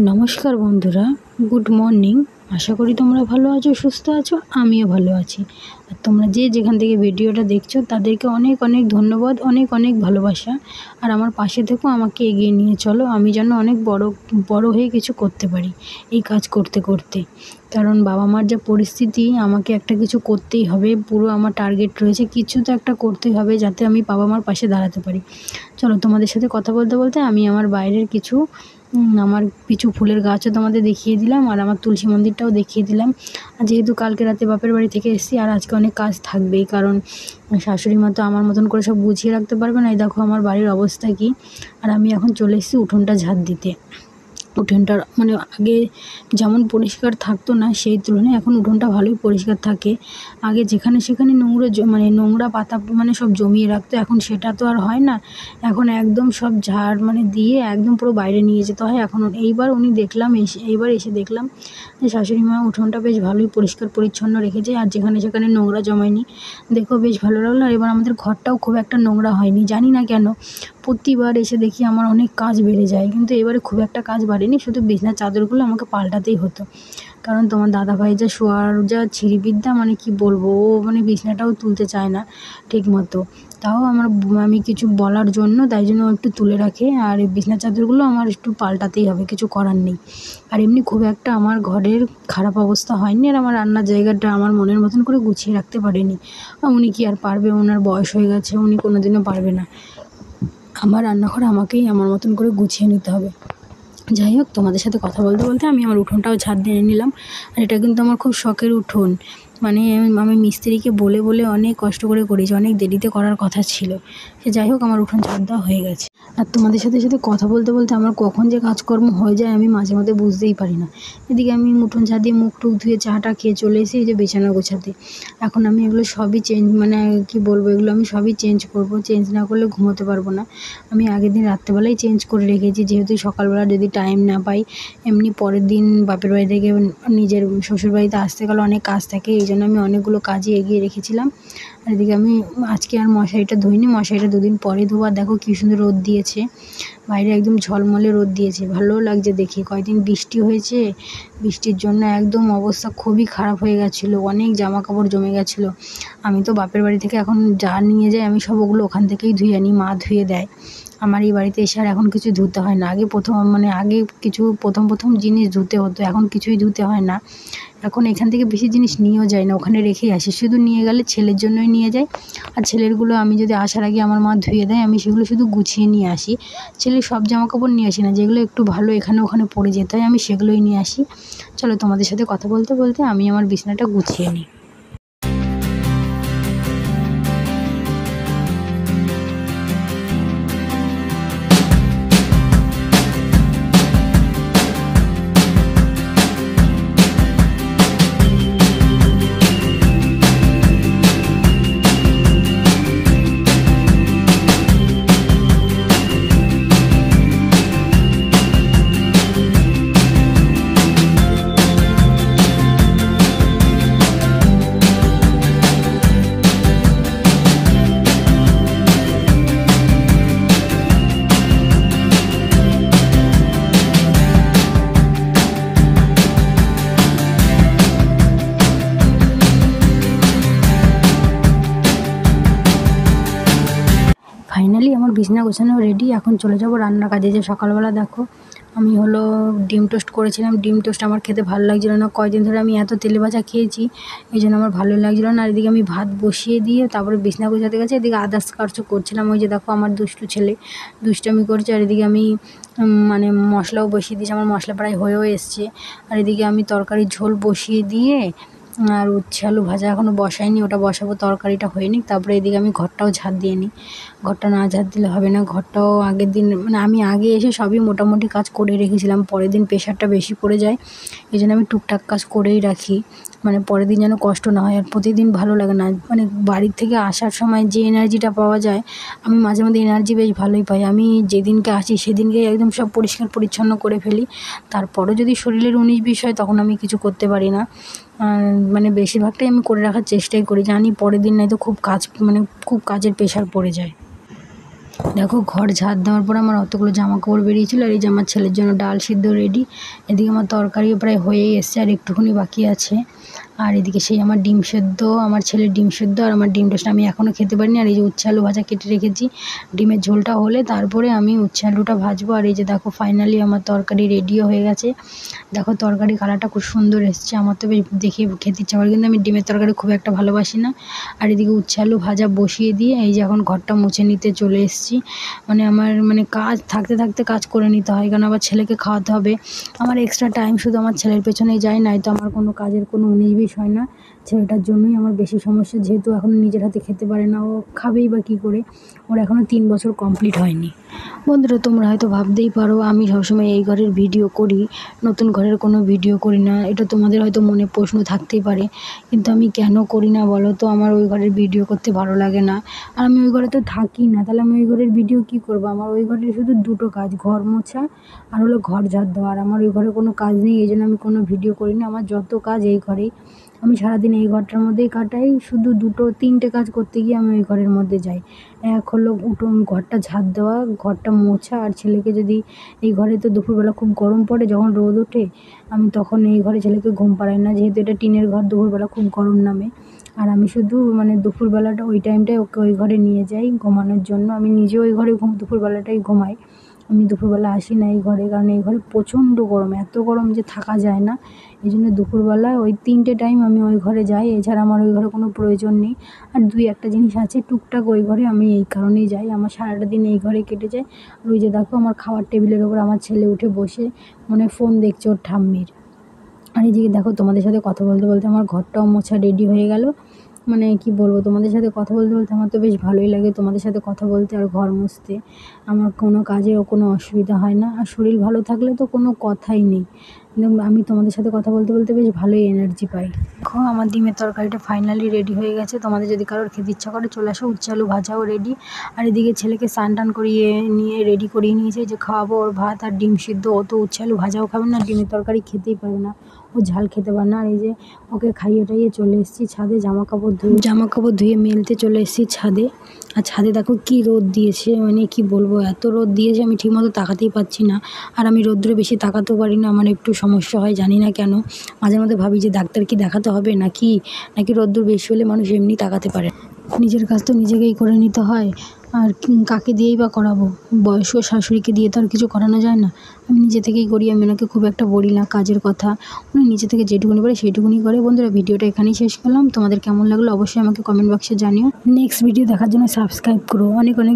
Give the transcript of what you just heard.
নমস্কার বন্ধুরা, good morning. আশা করি তোমরা ভালো আছো, সুস্থ আছো। আমিও ভালো আছি। আর তোমরা যে যেখান থেকে ভিডিওটা দেখছো তাদেরকে অনেক অনেক ধন্যবাদ, অনেক অনেক ভালোবাসা। আর আমার পাশে থেকো, আমাকে এগিয়ে নিয়ে চলো, আমি যেন অনেক বড় হয়ে কিছু করতে পারি এই কাজ করতে করতে। কারণ বাবা মার যা পরিস্থিতি, আমাকে একটা কিছু করতেই হবে। পুরো আমার টার্গেট রয়েছে, কিছু তো একটা করতেই হবে যাতে আমি বাবা মার পাশে দাঁড়াতে পারি। চলো, তোমাদের সাথে কথা বলতে বলতে আমি আমার বাইরের আমার কিছু ফুলের গাছও তোমাদের দেখিয়ে দিলাম, আর আমার তুলসী মন্দিরটাও দেখিয়ে দিলাম। আর যেহেতু কালকে রাতে বাপের বাড়ি থেকে এসেছি, আর আজকে অনেক কাজ থাকবেই, কারণ শাশুড়ি মা তো আমার মতন করে সব গুছিয়ে রাখতে পারবে না। এই দেখো আমার বাড়ির অবস্থা কী। আর আমি এখন চলে এসেছি উঠোনটা ঝাড় দিতে। উঠোনটা মানে আগে যেমন পরিষ্কার থাকতো না, সেই তুলনায় এখন উঠোনটা ভালোই পরিষ্কার থাকে। আগে যেখানে সেখানে নোংরা পাতা সব জমিয়ে রাখতো, এখন সেটা তো আর হয় না। এখন একদম সব ঝাড় দিয়ে একদম পুরো বাইরে নিয়ে যেতে হয়। এখন এইবার এসে দেখলাম যে শাশুড়ি মা উঠোনটা বেশ ভালোই পরিষ্কার পরিচ্ছন্ন রেখেছে, আর যেখানে সেখানে নোংরা জমায়নি। দেখো বেশ ভালো লাগলো। আর এবার আমাদের ঘরটাও খুব একটা নোংরা হয়নি, জানি না কেন। প্রতিবার এসে দেখি আমার অনেক কাজ বেড়ে যায়, কিন্তু এবারে খুব একটা কাজ বাড়েনি, শুধু বিছনার চাদরগুলো আমাকে পাল্টাতেই হতো। কারণ তোমার দাদাভাই যা শোয়ার যা ছিঁড়িবিদ্যা, কি বলবো, ও বিছনাটাও তুলতে চায় না ঠিক মতো। তাও আমি কিছু বলার জন্য, তাই জন্য একটু তুলে রাখে। আর এই বিছনার চাদরগুলো আমার একটু পাল্টাতেই হবে, কিছু করার নেই। আর এমনি খুব একটা আমার ঘরের খারাপ অবস্থা হয়নি। আর আমার রান্নার জায়গাটা আমার মনের মতন করে গুছিয়ে রাখতে পারেনি। উনি কি আর পারবে? ওনার বয়স হয়ে গেছে, উনি কোনোদিনও পারবে না। আমার রান্নাঘর আমাকেই আমার মতন করে গুছিয়ে নিতে হবে। যাই হোক, তোমাদের সাথে কথা বলতে বলতে আমি আমার উঠোনটাও ঝাড় দিয়ে নিলাম। আর এটা কিন্তু আমার খুব শখের উঠোন। আমি মিস্ত্রিকে বলে বলে অনেক কষ্ট করে করেছি, অনেক দেরিতে করার কথা ছিল। যাই হোক, আমার উঠোন ঝাড় দেওয়া হয়ে গেছে। আর তোমাদের সাথে সাথে কথা বলতে বলতে আমার কখন যে কাজকর্ম হয়ে যায় আমি মাঝে মধ্যে বুঝতেই পারি না। এদিকে আমি উঠোন ঝাড় দিয়ে মুখ টুক ধুয়ে চাটা খেয়ে চলে এসে এই যে বিছানা গোছাতে। এখন আমি এগুলো সবই কি বলবো, এগুলো আমি সবই চেঞ্জ করব। চেঞ্জ না করলে ঘুমোতে পারবো না। আমি আগের দিন রাত্রেবেলাই চেঞ্জ করে রেখেছি, যেহেতু সকালবেলা যদি টাইম না পাই, এমনি পরের দিন বাপের বাড়ি থেকে নিজের শ্বশুরবাড়িতে আসতে গেলে অনেক কাজ থাকে, এই জন্য আমি অনেকগুলো কাজই এগিয়ে রেখেছিলাম। আর এদিকে আমি আজকে আর মশারিটা ধুইনি, মশারিটা দুদিন পরে ধোবো। আর দেখো কী সুন্দর রোদ দিয়েছে, বাইরে একদম ঝলমলে রোদ দিয়েছে, ভালোও লাগছে দেখে। কয়েকদিন বৃষ্টি হয়েছে, বৃষ্টির জন্য একদম অবস্থা খুবই খারাপ হয়ে গেছিলো, অনেক জামা কাপড় জমে গেছিলো। আমি তো বাপের বাড়ি থেকে এখন যা নিয়ে যাই আমি সব ওগুলো ওখান থেকেই ধুয়ে আনি, মা ধুয়ে দেয়। আমার এই বাড়িতে এসে আর এখন কিছু ধুতে হয় না। আগে কিছু প্রথম জিনিস ধুতে হতো, এখন কিছুই ধুতে হয় না। এখন এখান থেকে বেশি জিনিস নিয়েও যায় না, ওখানে রেখেই আসি। শুধু নিয়ে গেলে ছেলের জন্যই নিয়ে যাই। আর ছেলেরগুলো আমি যদি আসার আগে আমার মা ধুয়ে দেয়, আমি সেগুলো শুধু গুছিয়ে নিয়ে আসি। ছেলের সব জামা কাপড় নিয়ে আসি না, যেগুলো একটু ভালো এখানে ওখানে পড়ে যেতে হয় আমি সেগুলোই নিয়ে আসি। চলো, তোমাদের সাথে কথা বলতে বলতে আমি আমার বিছানাটা গুছিয়ে নিই। ফাইনালি আমার বিছানা গোছানো রেডি, এখন চলে যাব রান্নার কাজে। যে সকালবেলা দেখো আমি ডিম টোস্ট করেছিলাম। ডিম টোস্ট আমার খেতে ভালো লাগছিলো না, কয়েকদিন ধরে আমি এত তেলে ভাজা খেয়েছি, এই জন্য আমার ভালো লাগছিলো না। আর এদিকে আমি ভাত বসিয়ে দিয়ে তারপরে বিছানা গোছাতে গেছি। এদিকে আদার্স কাজও করছিলাম, ওই যে দেখো আমার দুষ্টু ছেলে দুষ্টামি করছে। আর এদিকে আমি মশলাও বসিয়ে দিয়েছি, আমার মশলা প্রায় হয়েও এসছে। আর এদিকে আমি তরকারির ঝোল বসিয়ে দিয়ে, আর উচ্ছে আলু ভাজা এখনও বসাইনি, ওটা বসাবো, তরকারিটা হয়নি। তারপরে এদিকে আমি ঘরটাও ঝাড় দিয়ে নিই। ঘরটা না ঝাড় দিলে হবে না। ঘরটাও আগের দিন আমি আগে এসে সবই মোটামুটি কাজ করে রেখেছিলাম, পরের দিন প্রেশারটা বেশি পড়ে যায়, এই জন্য আমি টুকটাক কাজ করেই রাখি, পরের দিন যেন কষ্ট না হয়। আর প্রতিদিন ভালো লাগে না, বাড়ির থেকে আসার সময় যে এনার্জিটা পাওয়া যায়, আমি মাঝে মধ্যে এনার্জি বেশ ভালোই পাই। আমি যেদিনকে আসি সেদিনকে একদম সব পরিষ্কার পরিচ্ছন্ন করে ফেলি। তারপরও যদি শরীরের 19-20 হয় তখন আমি কিছু করতে পারি না। বেশিরভাগটাই আমি করে রাখার চেষ্টাই করি, জানি পরের দিন নয়তো খুব কাজের প্রেশার পড়ে যায়। দেখো ঘর ঝাড় দেওয়ার পর আমার অতগুলো জামা কাপড় বেরিয়েছিল, আর এই যে আমার ছেলের জন্য ডাল সিদ্ধ রেডি। এদিকে আমার তরকারিও প্রায় হয়েই এসছে, আর একটুখানি বাকি আছে। আর এদিকে সেই আমার ডিম সেদ্ধ, আমার ছেলের ডিম সেদ্ধ, আর আমার ডিম টোস্ট আমি এখনও খেতে পারিনি। আর এই যে উচ্ছে আলু ভাজা কেটে রেখেছি, ডিমের ঝোলটা হলে তারপরে আমি উচ্ছে আলুটা ভাজবো। আর এই যে দেখো ফাইনালি আমার তরকারি রেডিও হয়ে গেছে। দেখো তরকারি কালারটা খুব সুন্দর এসছে, আমার তো বেশ দেখে খেতে ইচ্ছা করে, কিন্তু আমি ডিমের তরকারি খুব একটা ভালোবাসি না। আর এদিকে উচ্ছে আলু ভাজা বসিয়ে দিয়ে এই যে এখন ঘরটা মুছে নিতে চলে এসেছি। আমার কাজ থাকতে থাকতে কাজ করে নিতে হয়, কারণ আবার ছেলেকে খাওয়াতে হবে। আমার এক্সট্রা টাইম শুধু আমার ছেলের পেছনেই যায়, নাই তো আমার কোনো কাজের কোনো উনিশ হয় না। ছেলেটার জন্যই আমার বেশি সমস্যা, যেহেতু এখনও নিজের হাতে খেতে পারে না, ও খাবেই বা কী করে, ওর এখনও 3 বছর কমপ্লিট হয়নি। বন্ধুরা তোমরা হয়তো ভাবতেই পারো আমি সবসময় এই ঘরের ভিডিও করি, নতুন ঘরের কোনো ভিডিও করি না। এটা তোমাদের হয়তো মনে প্রশ্ন থাকতেই পারে, কিন্তু আমি কেন করি না বলো তো? আমার ওই ঘরের ভিডিও করতে ভালো লাগে না, আর আমি ওই ঘরে তো থাকি না, তাহলে আমি ওই ঘরের ভিডিও কী করবো? আমার ওই ঘরের শুধু 2টো কাজ, ঘর মোছা আর হলো ঘর ঝাড় দেওয়া। আর আমার ওই ঘরে কোনো কাজ নেই, এই জন্য আমি কোনো ভিডিও করি না। আমার যত কাজ এই ঘরেই, আমি সারাদিন এই ঘরটার মধ্যেই কাটাই। শুধু 2-3টে কাজ করতে গিয়ে আমি ওই ঘরের মধ্যে যাই। এক হলো উঠোন ঘরটা ঝাড় দেওয়া, ঘরটা মোছা, আর ছেলেকে যদি এই ঘরে তো দুপুরবেলা খুব গরম পড়ে, যখন রোদ ওঠে আমি তখন এই ঘরে ছেলেকে ঘুম পাড়াই না, যেহেতু এটা টিনের ঘর, দুপুরবেলা খুব গরম নামে। আর আমি শুধু দুপুরবেলাটা ওই টাইমটায় ওকে ওই ঘরে নিয়ে যাই ঘুমানোর জন্য। আমি নিজেও ওই ঘরে দুপুরবেলাটাই ঘুমাই। আমি দুপুরবেলা আসি না এই ঘরে, কারণ এই ঘরে প্রচণ্ড গরম, এত গরম যে থাকা যায় না। এই জন্য দুপুরবেলা ওই 3টে টাইম আমি ওই ঘরে যাই, এছাড়া আমার ওই ঘরে কোনো প্রয়োজন নেই। আর 2-1টা জিনিস আছে টুকটাক ওই ঘরে, আমি এই কারণেই যাই। আমার সারাটা দিন এই ঘরে কেটে যায়। আর ওই যে দেখো আমার খাওয়ার টেবিলের ওপর আমার ছেলে উঠে বসে ফোন দেখছে ওর ঠাম্মির। আর এইদিকে দেখো তোমাদের সাথে কথা বলতে বলতে আমার ঘরটাও মোছা রেডি হয়ে গেল। কি বলবো, তোমাদের সাথে কথা বলতে বলতে আমার তো বেশ ভালোই লাগে, তোমাদের সাথে কথা বলতে আর ঘর মুছতে। আমার কোনো কাজেও কোনো অসুবিধা হয় না, আর শরীর ভালো থাকলে তো কোনো কথাই নেই। কিন্তু আমি তোমাদের সাথে কথা বলতে বলতে বেশ ভালোই এনার্জি পাই। দেখো আমার ডিমের তরকারিটা ফাইনালি রেডি হয়ে গেছে। তোমাদের যদি কারোর খেতে ইচ্ছা করে চলে আসো, উচ্ছে আলু ভাজাও রেডি। আর এদিকে ছেলেকে স্নান টান করিয়ে নিয়ে রেডি করিয়ে নিয়েছে, যে খাওয়াবো ওর ভাত আর ডিম সিদ্ধ। ও তো উচ্ছে আলু ভাজাও খাবে না, ডিমের তরকারি খেতেই পারে না, ও ঝাল খেতে পারে না। আর এই যে ওকে খাইয়ে টাইয়ে চলে এসেছি ছাদে, জামা কাপড় ধুয়ে মেলতে চলে এসেছি ছাদে। আর ছাদে দেখো কি রোদ দিয়েছে, কি বলবো, এত রোদ দিয়েছে আমি ঠিকমতো তাকাতেই পারছি না। আর আমি রোদ্রে বেশি তাকাতেও পারি না, আমার একটু সমস্যা হয়, জানি না কেন। মাঝে মধ্যে ভাবি যে ডাক্তার কি দেখাতে হবে নাকি রোদ্দুর বেশি হলে মানুষ এমনি তাকাতে পারে। নিজের কাজ তো নিজেকেই করে নিতে হয়, আর কাকে দিয়েই বা করাবো? বয়স্ক শাশুড়িকে দিয়ে তো আর কিছু করানো যায় না। আমি নিজে থেকেই করি, আমি ওনাকে খুব একটা বলি না কাজের কথা, উনি নিজে থেকে যেটুকুনি পারে সেইটুকুনি করে। বন্ধুরা ভিডিওটা এখানেই শেষ করলাম, তোমাদের কেমন লাগলো অবশ্যই আমাকে কমেন্ট বক্সে জানিও। নেক্সট ভিডিও দেখার জন্য সাবস্ক্রাইব করো। অনেক অনেক